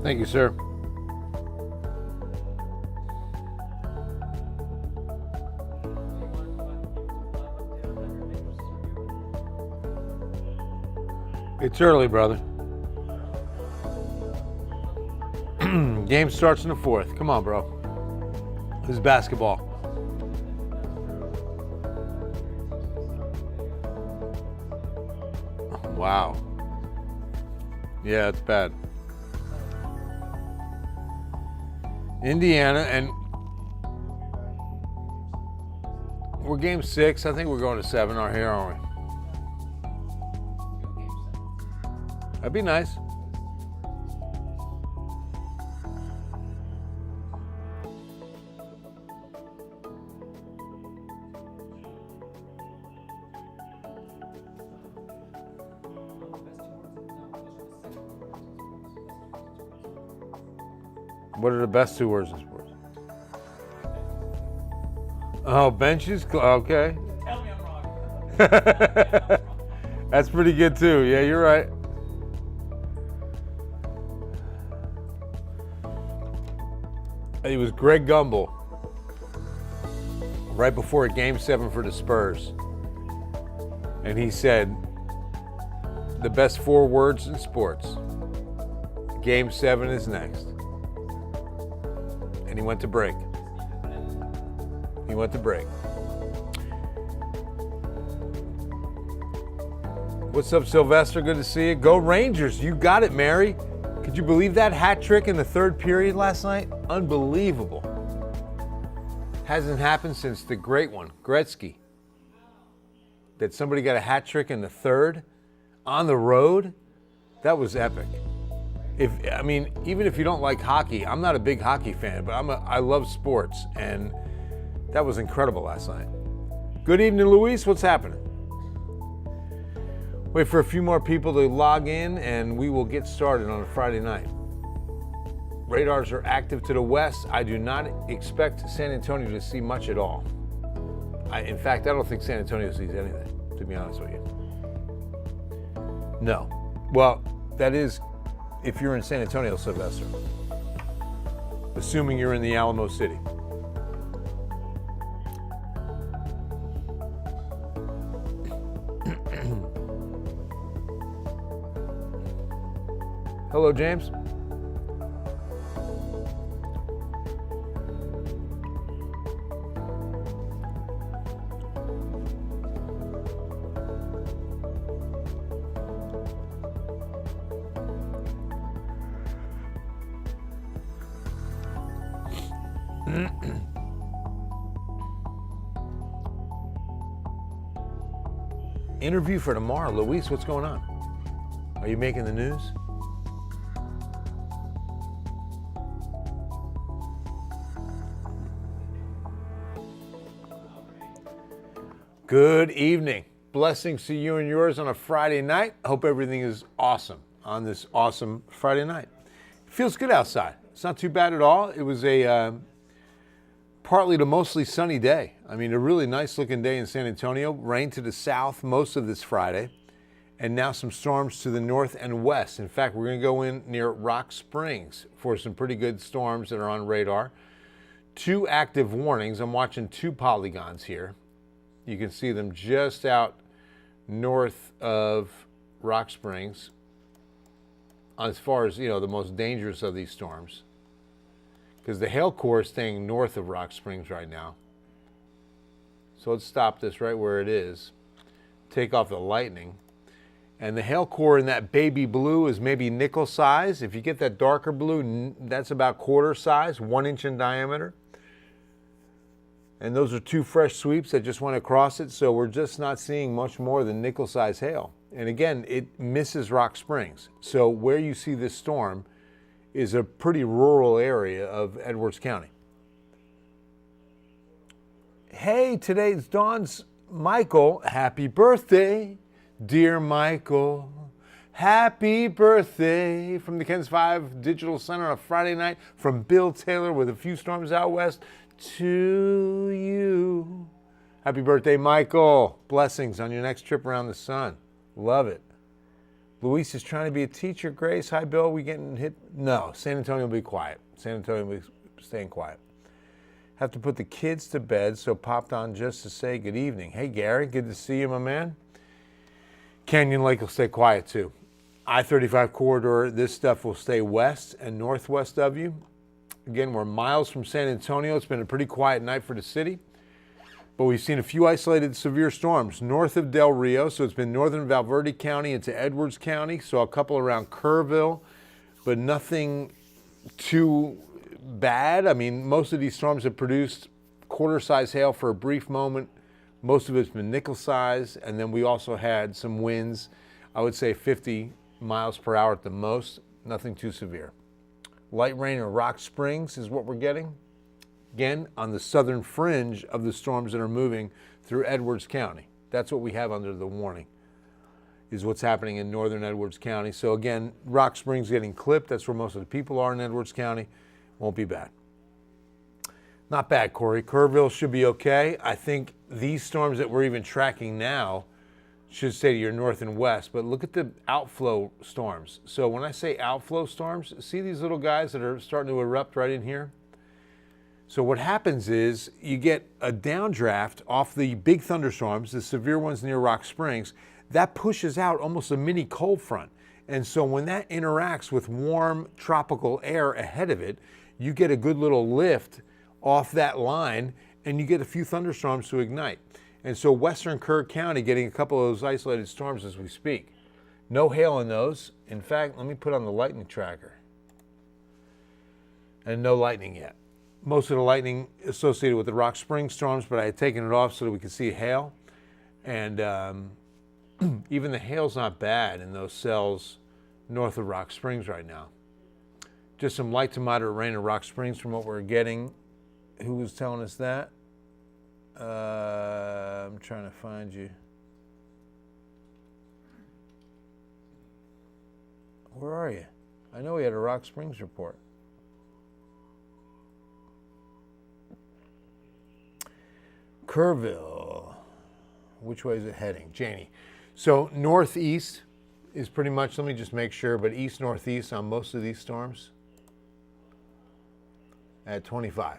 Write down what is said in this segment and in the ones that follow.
Thank you, sir. It's early, brother. Game starts in the fourth. Come on, bro. This is basketball. Wow. Yeah, it's bad. Indiana, and we're game 6. I think we're going to 7 out here, aren't we? That'd be nice. What are the best 2 words in sports? Oh, benches? Okay. Tell me I'm wrong. That's pretty good too. Yeah, you're right. It was Greg Gumbel right before Game 7 for the Spurs. And he said, the best 4 words in sports. Game 7 is next. And he went to break. He went to break. What's up, Sylvester? Good to see you. Go Rangers. You got it, Mary. Could you believe that hat trick in the 3rd period last night? Unbelievable. Hasn't happened since the great one, Gretzky. That somebody got a hat trick in the 3rd on the road. That was epic. Even if you don't like hockey, I'm not a big hockey fan, but I love sports, and that was incredible last night. Good evening, Luis. What's happening? Wait for a few more people to log in, and we will get started on a Friday night. Radars are active to the west. I do not expect San Antonio to see much at all. In fact, I don't think San Antonio sees anything, to be honest with you. No. Well, that is if you're in San Antonio, Sylvester. Assuming you're in the Alamo City. Hello, James. Interview for tomorrow. Luis, what's going on? Are you making the news? Good evening. Blessings to you and yours on a Friday night. Hope everything is awesome on this awesome Friday night. It feels good outside. It's not too bad at all. It was a partly to mostly sunny day. I mean, a really nice looking day in San Antonio. Rain to the south most of this Friday, and now some storms to the north and west. In fact, we're going to go in near Rock Springs for some pretty good storms that are on radar. 2 active warnings. I'm watching 2 polygons here. You can see them just out north of Rock Springs as far as, the most dangerous of these storms. Because the hail core is staying north of Rock Springs right now. So let's stop this right where it is. Take off the lightning. And the hail core in that baby blue is maybe nickel size. If you get that darker blue, that's about quarter size, 1 inch in diameter. And those are 2 fresh sweeps that just went across it. So we're just not seeing much more than nickel size hail. And again, it misses Rock Springs. So where you see this storm is a pretty rural area of Edwards County. Hey, today's Dawn's Michael. Happy birthday, dear Michael. Happy birthday from the Ken's 5 Digital Center on a Friday night from Bill Taylor with a few storms out west to you. Happy birthday, Michael. Blessings on your next trip around the sun. Love it. Luis is trying to be a teacher. Grace, hi, Bill. We getting hit? No, San Antonio will be quiet. San Antonio will be staying quiet. Have to put the kids to bed, so popped on just to say good evening. Hey, Gary, good to see you, my man. Canyon Lake will stay quiet, too. I-35 corridor, this stuff will stay west and northwest of you. Again, we're miles from San Antonio. It's been a pretty quiet night for the city. But we've seen a few isolated severe storms north of Del Rio. So it's been northern Valverde County into Edwards County. So a couple around Kerrville, but nothing too bad. I mean, most of these storms have produced quarter-size hail for a brief moment. Most of it's been nickel size. And then we also had some winds, I would say 50 miles per hour at the most. Nothing too severe. Light rain in Rock Springs is what we're getting. Again, on the southern fringe of the storms that are moving through Edwards County. That's what we have under the warning, is what's happening in northern Edwards County. So again, Rock Springs getting clipped. That's where most of the people are in Edwards County. Won't be bad. Not bad, Corey. Kerrville should be okay. I think these storms that we're even tracking now should stay to your north and west. But look at the outflow storms. So when I say outflow storms, see these little guys that are starting to erupt right in here? So what happens is you get a downdraft off the big thunderstorms, the severe ones near Rock Springs, that pushes out almost a mini cold front. And so when that interacts with warm tropical air ahead of it, you get a good little lift off that line and you get a few thunderstorms to ignite. And so western Kerr County getting a couple of those isolated storms as we speak. No hail in those. In fact, let me put on the lightning tracker. And no lightning yet. Most of the lightning associated with the Rock Springs storms, but I had taken it off so that we could see hail. And even the hail's not bad in those cells north of Rock Springs right now. Just some light to moderate rain in Rock Springs from what we're getting. Who was telling us that? I'm trying to find you. Where are you? I know we had a Rock Springs report. Kerrville. Which way is it heading? Janie. So northeast is pretty much, let me just make sure, but east-northeast on most of these storms at 25.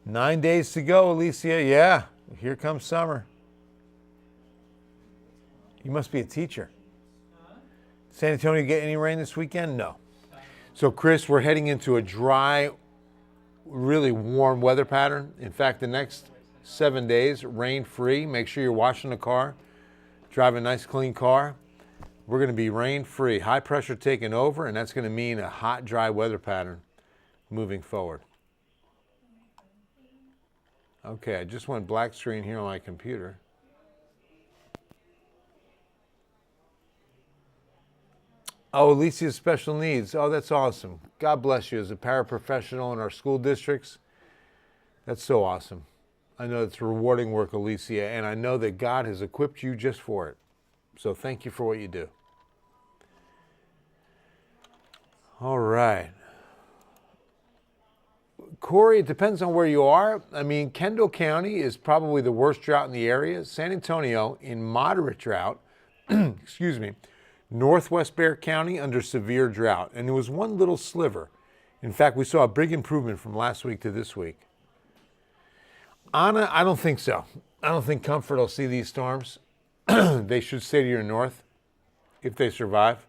9 days to go, Alicia. Yeah, here comes summer. You must be a teacher. San Antonio get any rain this weekend? No. So Chris, we're heading into a dry, really warm weather pattern. In fact, the next 7 days, rain-free. Make sure you're washing the car. Drive a nice, clean car. We're going to be rain-free. High pressure taking over, and that's going to mean a hot, dry weather pattern moving forward. Okay, I just went black screen here on my computer. Oh, Alicia's special needs. Oh, that's awesome. God bless you as a paraprofessional in our school districts. That's so awesome. I know it's rewarding work, Alicia, and I know that God has equipped you just for it. So thank you for what you do. All right. Corey, it depends on where you are. I mean, Kendall County is probably the worst drought in the area. San Antonio in moderate drought. Excuse me. Northwest Bexar County under severe drought. And there was one little sliver. In fact, we saw a big improvement from last week to this week. Anna, I don't think so. I don't think Comfort will see these storms. They should stay to your north if they survive.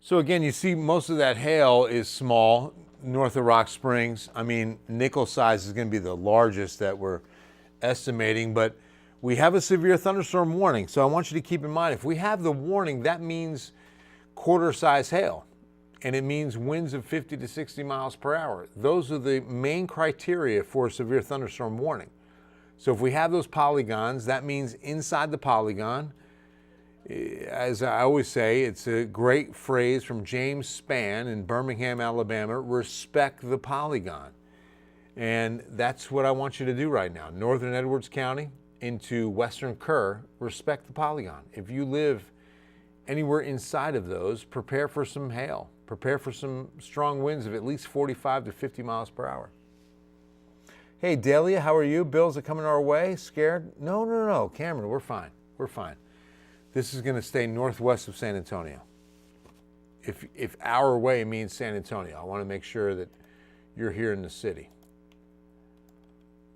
So again, you see most of that hail is small north of Rock Springs. I mean, nickel size is going to be the largest that we're estimating, but we have a severe thunderstorm warning. So I want you to keep in mind, if we have the warning, that means quarter size hail, and it means winds of 50 to 60 miles per hour. Those are the main criteria for a severe thunderstorm warning. So if we have those polygons, that means inside the polygon, as I always say, it's a great phrase from James Spann in Birmingham, Alabama, respect the polygon. And that's what I want you to do right now. Northern Edwards County into Western Kerr, respect the polygon. If you live anywhere inside of those, prepare for some hail. Prepare for some strong winds of at least 45 to 50 miles per hour. Hey, Delia, how are you? Bills are coming our way. Scared? No. Cameron, we're fine. We're fine. This is going to stay northwest of San Antonio. If our way means San Antonio, I want to make sure that you're here in the city.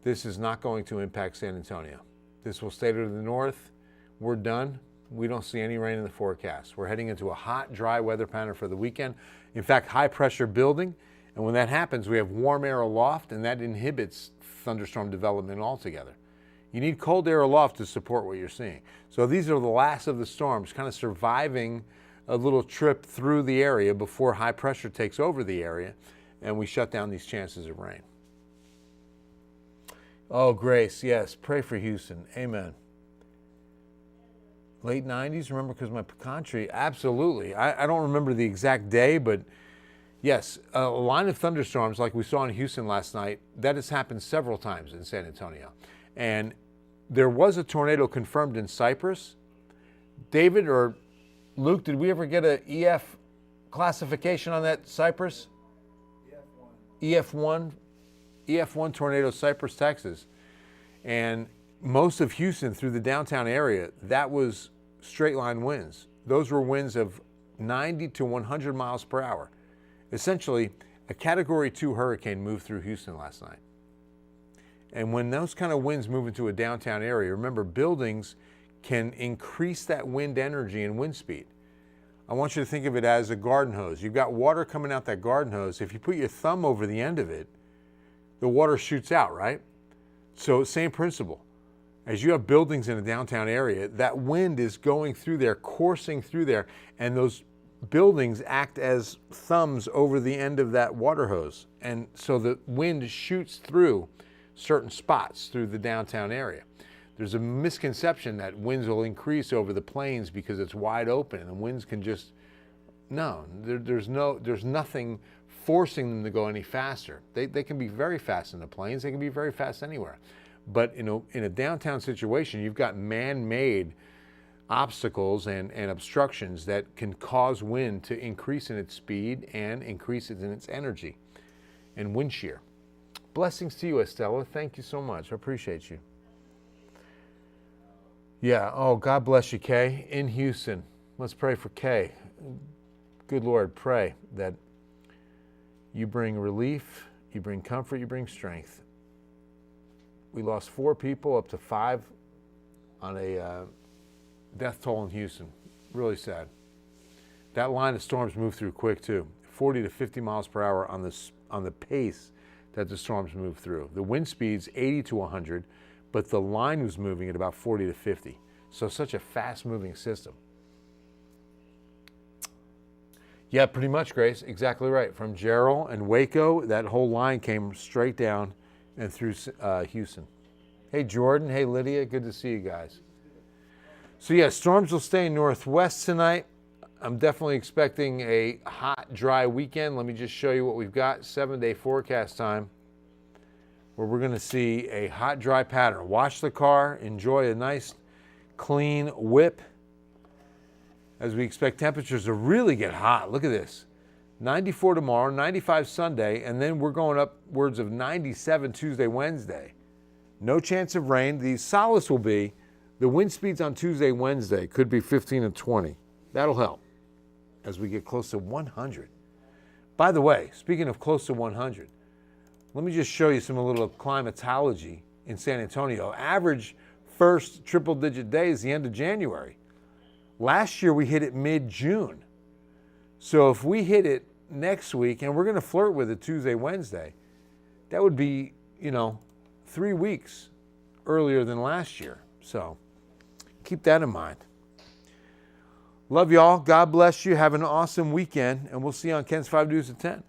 This is not going to impact San Antonio. This will stay to the north. We're done. We don't see any rain in the forecast. We're heading into a hot, dry weather pattern for the weekend. In fact, high pressure building. And when that happens, we have warm air aloft, and that inhibits thunderstorm development altogether. You need cold air aloft to support what you're seeing. So these are the last of the storms, kind of surviving a little trip through the area before high pressure takes over the area, and we shut down these chances of rain. Oh, Grace, yes, pray for Houston. Amen. Late 90s, remember, because my pecan tree, absolutely. I don't remember the exact day, but yes, a line of thunderstorms like we saw in Houston last night, that has happened several times in San Antonio. And there was a tornado confirmed in Cypress. David or Luke, did we ever get an EF classification on that Cypress? EF1. EF1 tornado, Cypress, Texas. And most of Houston through the downtown area, that was straight line winds. Those were winds of 90 to 100 miles per hour. Essentially, a Category 2 hurricane moved through Houston last night. And when those kind of winds move into a downtown area, remember, buildings can increase that wind energy and wind speed. I want you to think of it as a garden hose. You've got water coming out that garden hose. If you put your thumb over the end of it, the water shoots out, right? So same principle. As you have buildings in a downtown area, that wind is going through there, coursing through there, and those buildings act as thumbs over the end of that water hose. And so the wind shoots through certain spots through the downtown area. There's a misconception that winds will increase over the plains because it's wide open and the winds can just, no, there's nothing forcing them to go any faster. They can be very fast in the plains, they can be very fast anywhere. But in a downtown situation, you've got man-made obstacles and obstructions that can cause wind to increase in its speed and increase in its energy and wind shear. Blessings to you, Estella. Thank you so much. I appreciate you. Yeah, oh, God bless you, Kay, in Houston. Let's pray for Kay. Good Lord, pray that you bring relief, you bring comfort, you bring strength. We lost 4 people, up to 5 on a death toll in Houston. Really sad. That line of storms moved through quick too. 40 to 50 miles per hour on the pace that the storms move through. The wind speed's 80 to 100, but the line was moving at about 40 to 50. So such a fast-moving system. Yeah, pretty much, Grace. Exactly right. From Jarrell and Waco, that whole line came straight down and through Houston. Hey, Jordan. Hey, Lydia. Good to see you guys. So yeah, storms will stay northwest tonight. I'm definitely expecting a hot, dry weekend. Let me just show you what we've got. 7-day forecast time where we're going to see a hot, dry pattern. Wash the car. Enjoy a nice, clean whip as we expect temperatures to really get hot. Look at this. 94 tomorrow, 95 Sunday, and then we're going upwards of 97 Tuesday, Wednesday. No chance of rain. The solace will be the wind speeds on Tuesday, Wednesday could be 15 and 20. That'll help as we get close to 100. By the way, speaking of close to 100, let me just show you some little climatology in San Antonio. Average first triple-digit day is the end of January. Last year we hit it mid-June. So if we hit it next week, and we're going to flirt with it Tuesday, Wednesday, that would be, 3 weeks earlier than last year. So keep that in mind. Love y'all. God bless you. Have an awesome weekend, and we'll see you on Ken's 5 News at 10.